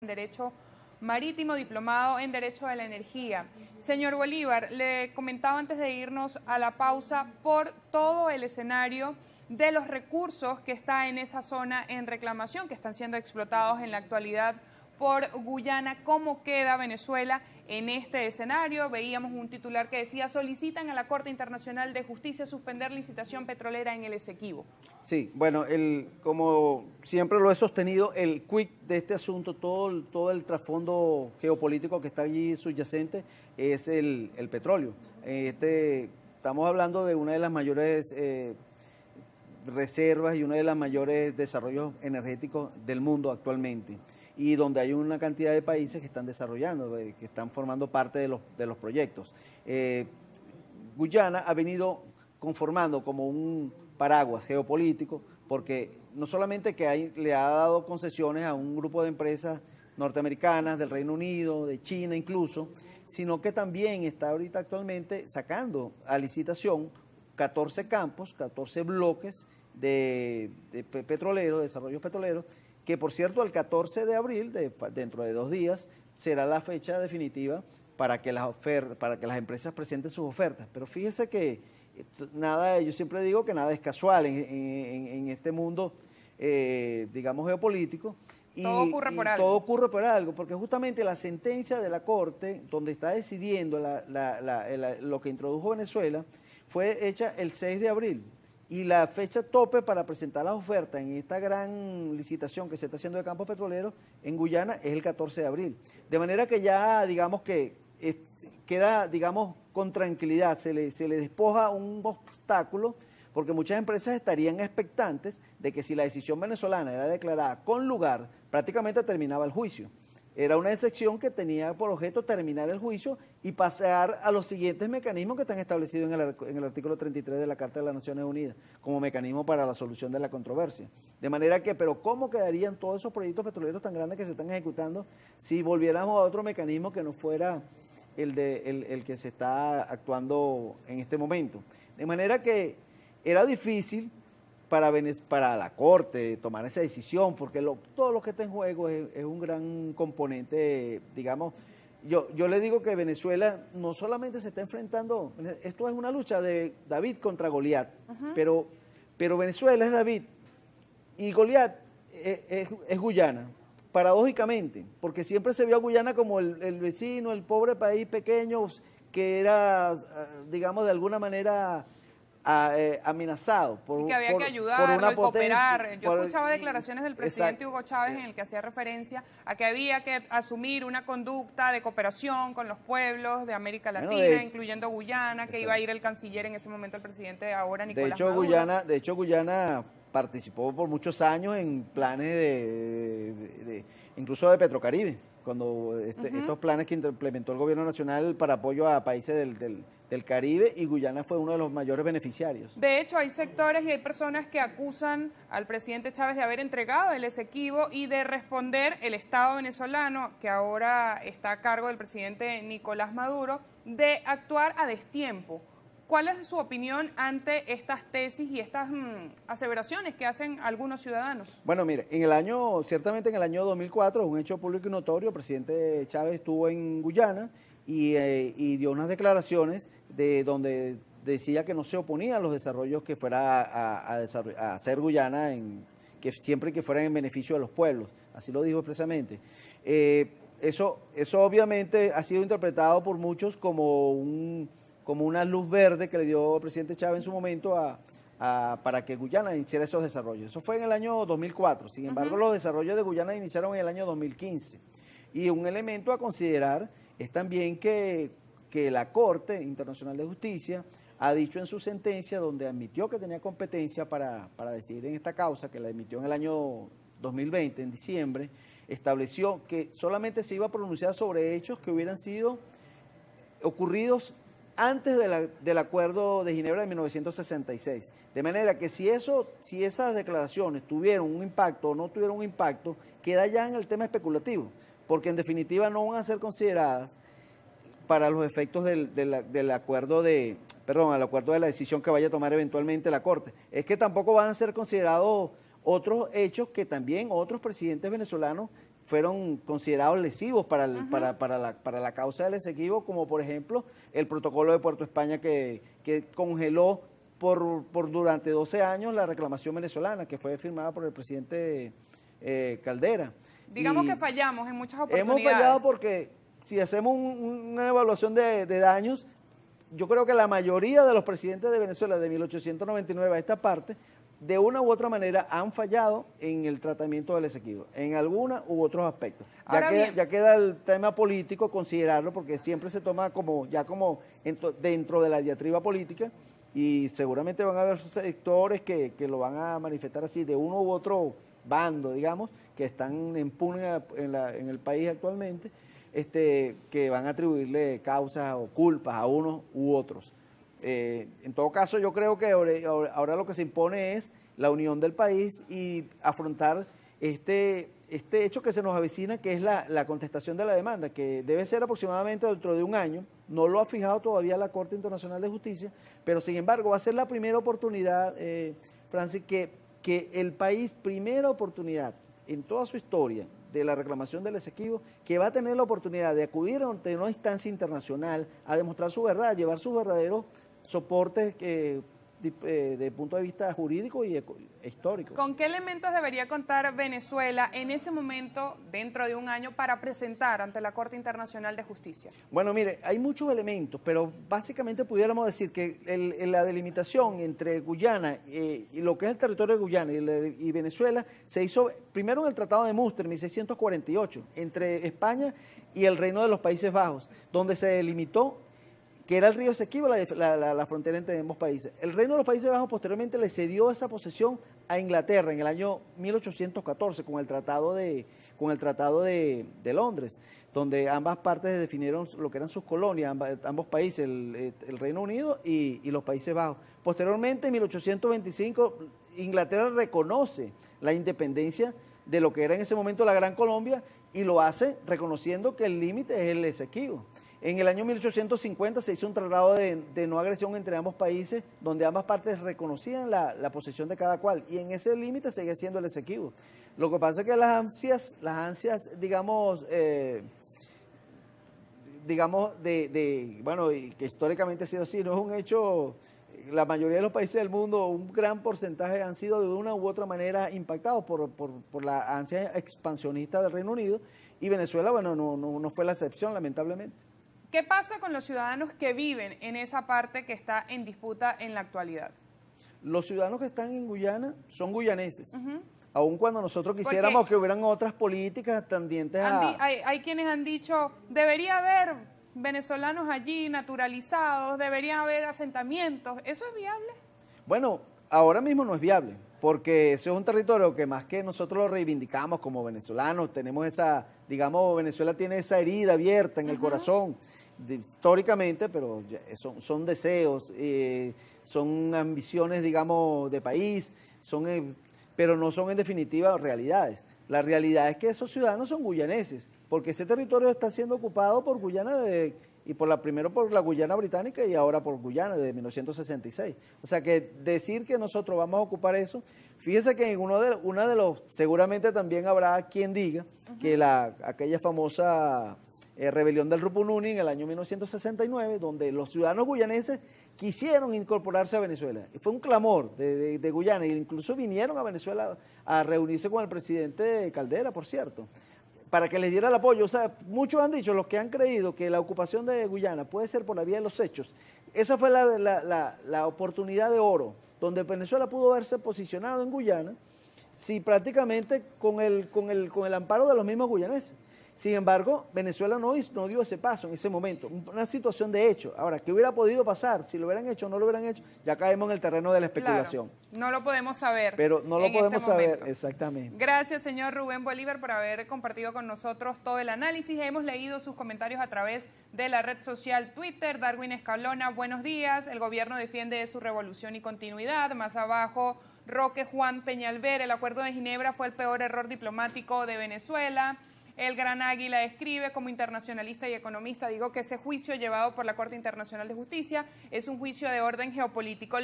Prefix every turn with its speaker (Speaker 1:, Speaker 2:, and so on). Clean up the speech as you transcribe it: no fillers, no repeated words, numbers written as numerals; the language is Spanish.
Speaker 1: en Derecho Marítimo, diplomado en Derecho de la Energía. Señor Bolívar, le comentaba antes de irnos a la pausa por todo el escenario de los recursos que está en esa zona en reclamación, que están siendo explotados en la actualidad por Guyana. ¿Cómo queda Venezuela en este escenario? Veíamos un titular que decía: solicitan a la Corte Internacional de Justicia suspender licitación petrolera en el Esequibo.
Speaker 2: Sí, bueno, como siempre lo he sostenido, el quid de este asunto, todo el trasfondo geopolítico que está allí subyacente es el petróleo. Estamos hablando de una de las mayores reservas y uno de los mayores desarrollos energéticos del mundo actualmente, y donde hay una cantidad de países que están desarrollando, que están formando parte de los proyectos. Guyana ha venido conformando como un paraguas geopolítico, porque no solamente le ha dado concesiones a un grupo de empresas norteamericanas, del Reino Unido, de China incluso, sino que también está ahorita actualmente sacando a licitación 14 campos, 14 bloques de petroleros, desarrollos petroleros, que por cierto el 14 de abril, dentro de 2 días, será la fecha definitiva para que las empresas presenten sus ofertas. Pero fíjese que yo siempre digo que nada es casual en este mundo, digamos, geopolítico.
Speaker 1: Todo ocurre por algo.
Speaker 2: Todo ocurre por algo, porque justamente la sentencia de la Corte, donde está decidiendo lo que introdujo Venezuela, fue hecha el 6 de abril. Y la fecha tope para presentar las ofertas en esta gran licitación que se está haciendo de campos petroleros en Guyana es el 14 de abril. De manera que ya, digamos que queda, digamos, con tranquilidad, se le despoja un obstáculo, porque muchas empresas estarían expectantes de que si la decisión venezolana era declarada con lugar, prácticamente terminaba el juicio. Era una excepción que tenía por objeto terminar el juicio y pasar a los siguientes mecanismos que están establecidos en el artículo 33 de la Carta de las Naciones Unidas, como mecanismo para la solución de la controversia. De manera que, pero ¿cómo quedarían todos esos proyectos petroleros tan grandes que se están ejecutando si volviéramos a otro mecanismo que no fuera el que se está actuando en este momento? De manera que era difícil para la Corte tomar esa decisión, porque todo lo que está en juego es un gran componente, digamos. Yo le digo que Venezuela no solamente se está enfrentando, esto es una lucha de David contra Goliat, pero Venezuela es David y Goliat es Guyana, paradójicamente, porque siempre se vio a Guyana como el vecino, el pobre país pequeño, que era, digamos, de alguna manera amenazado
Speaker 1: y que había que ayudarlo y cooperar. Yo escuchaba declaraciones del presidente Hugo Chávez en el que hacía referencia a que había que asumir una conducta de cooperación con los pueblos de América Latina, incluyendo Guyana, que iba a ir el canciller en ese momento, el presidente de ahora, Nicolás Maduro.
Speaker 2: De hecho, Guyana participó por muchos años en planes incluso de Petrocaribe, cuando estos planes que implementó el gobierno nacional para apoyo a países del Caribe, y Guyana fue uno de los mayores beneficiarios.
Speaker 1: De hecho, hay sectores y hay personas que acusan al presidente Chávez de haber entregado el Esequibo y de responder el Estado venezolano, que ahora está a cargo del presidente Nicolás Maduro, de actuar a destiempo. ¿Cuál es su opinión ante estas tesis y estas aseveraciones que hacen algunos ciudadanos?
Speaker 2: Bueno, mire, ciertamente en el año 2004, un hecho público y notorio, el presidente Chávez estuvo en Guyana y dio unas declaraciones donde decía que no se oponía a los desarrollos que fuera a hacer Guyana, que siempre que fueran en beneficio de los pueblos. Así lo dijo expresamente. Eso obviamente ha sido interpretado por muchos como una luz verde que le dio el presidente Chávez en su momento para que Guyana hiciera esos desarrollos. Eso fue en el año 2004. Sin embargo, los desarrollos de Guyana iniciaron en el año 2015. Y un elemento a considerar es también que la Corte Internacional de Justicia ha dicho en su sentencia, donde admitió que tenía competencia para decidir en esta causa, que la emitió en el año 2020, en diciembre, estableció que solamente se iba a pronunciar sobre hechos que hubieran sido ocurridos antes del Acuerdo de Ginebra de 1966. De manera que si esas declaraciones tuvieron un impacto o no tuvieron un impacto, queda ya en el tema especulativo, porque en definitiva no van a ser consideradas para los efectos del acuerdo al acuerdo de la decisión que vaya a tomar eventualmente la Corte. Es que tampoco van a ser considerados otros hechos que también otros presidentes venezolanos fueron considerados lesivos para la causa del Esequibo, como por ejemplo el protocolo de Puerto España que congeló durante 12 años la reclamación venezolana, que fue firmada por el presidente Caldera.
Speaker 1: Digamos que fallamos en muchas oportunidades.
Speaker 2: Hemos fallado porque si hacemos una evaluación de daños, yo creo que la mayoría de los presidentes de Venezuela de 1899 a esta parte, de una u otra manera han fallado en el tratamiento del Esequibo, en alguna u otros aspectos. Ya queda el tema político considerarlo, porque siempre se toma como dentro de la diatriba política, y seguramente van a haber sectores que lo van a manifestar así, de uno u otro bando, digamos, que están en pugna en el país actualmente, que van a atribuirle causas o culpas a unos u otros. En todo caso, yo creo que ahora lo que se impone es la unión del país y afrontar este hecho que se nos avecina, que es la contestación de la demanda, que debe ser aproximadamente dentro de un año. No lo ha fijado todavía la Corte Internacional de Justicia, pero sin embargo va a ser la primera oportunidad, Francis, que el país, primera oportunidad en toda su historia de la reclamación del Esequibo, que va a tener la oportunidad de acudir ante una instancia internacional a demostrar su verdad, a llevar sus verdaderos soportes de punto de vista jurídico y histórico.
Speaker 1: ¿Con qué elementos debería contar Venezuela en ese momento, dentro de un año, para presentar ante la Corte Internacional de Justicia?
Speaker 2: Bueno, mire, hay muchos elementos, pero básicamente pudiéramos decir que la delimitación entre Guyana y lo que es el territorio de Guyana y Venezuela se hizo primero en el Tratado de Münster, 1648, entre España y el Reino de los Países Bajos, donde se delimitó que era el río Esequibo, la frontera entre ambos países. El Reino de los Países Bajos posteriormente le cedió esa posesión a Inglaterra en el año 1814 con el Tratado de Londres, donde ambas partes definieron lo que eran sus colonias, ambos países, el Reino Unido y los Países Bajos. Posteriormente, en 1825, Inglaterra reconoce la independencia de lo que era en ese momento la Gran Colombia y lo hace reconociendo que el límite es el Esequibo. En el año 1850 se hizo un tratado de no agresión entre ambos países, donde ambas partes reconocían la posesión de cada cual, y en ese límite sigue siendo el Esequibo. Lo que pasa es que las ansias, digamos, bueno, y que históricamente ha sido así, no es un hecho. La mayoría de los países del mundo, un gran porcentaje han sido de una u otra manera impactados por la ansia expansionista del Reino Unido, y Venezuela, bueno, no fue la excepción, lamentablemente.
Speaker 1: ¿Qué pasa con los ciudadanos que viven en esa parte que está en disputa en la actualidad?
Speaker 2: Los ciudadanos que están en Guyana son guyaneses, aun cuando nosotros quisiéramos que hubieran otras políticas tendientes a...
Speaker 1: Hay quienes han dicho, debería haber venezolanos allí naturalizados, debería haber asentamientos. ¿Eso es viable?
Speaker 2: Bueno, ahora mismo no es viable, porque eso es un territorio que más que nosotros lo reivindicamos como venezolanos, tenemos digamos, Venezuela tiene esa herida abierta en el corazón, históricamente, pero son deseos, son ambiciones, digamos, de país, pero no son en definitiva realidades. La realidad es que esos ciudadanos son guyaneses, porque ese territorio está siendo ocupado por Guyana primero por la Guyana británica y ahora por Guyana desde 1966. O sea que decir que nosotros vamos a ocupar eso, fíjese que en seguramente también habrá quien diga que aquella famosa rebelión del Rupununi en el año 1969, donde los ciudadanos guyaneses quisieron incorporarse a Venezuela. Y fue un clamor de Guyana, e incluso vinieron a Venezuela a reunirse con el presidente Caldera, por cierto, para que les diera el apoyo. O sea, muchos han dicho, los que han creído que la ocupación de Guyana puede ser por la vía de los hechos, esa fue la oportunidad de oro, donde Venezuela pudo haberse posicionado en Guyana, sí, prácticamente con el amparo de los mismos guyaneses. Sin embargo, Venezuela no dio ese paso en ese momento, una situación de hecho. Ahora, ¿qué hubiera podido pasar? Si lo hubieran hecho o no lo hubieran hecho, ya caemos en el terreno de la especulación.
Speaker 1: Claro, no lo podemos saber.
Speaker 2: Pero no lo podemos saber, exactamente.
Speaker 1: Gracias, señor Rubén Bolívar, por haber compartido con nosotros todo el análisis. Hemos leído sus comentarios a través de la red social Twitter. Darwin Escalona, buenos días. El gobierno defiende su revolución y continuidad. Más abajo, Roque Juan Peñalver, el acuerdo de Ginebra fue el peor error diplomático de Venezuela. El Gran Águila escribe, como internacionalista y economista, digo que ese juicio llevado por la Corte Internacional de Justicia es un juicio de orden geopolítico.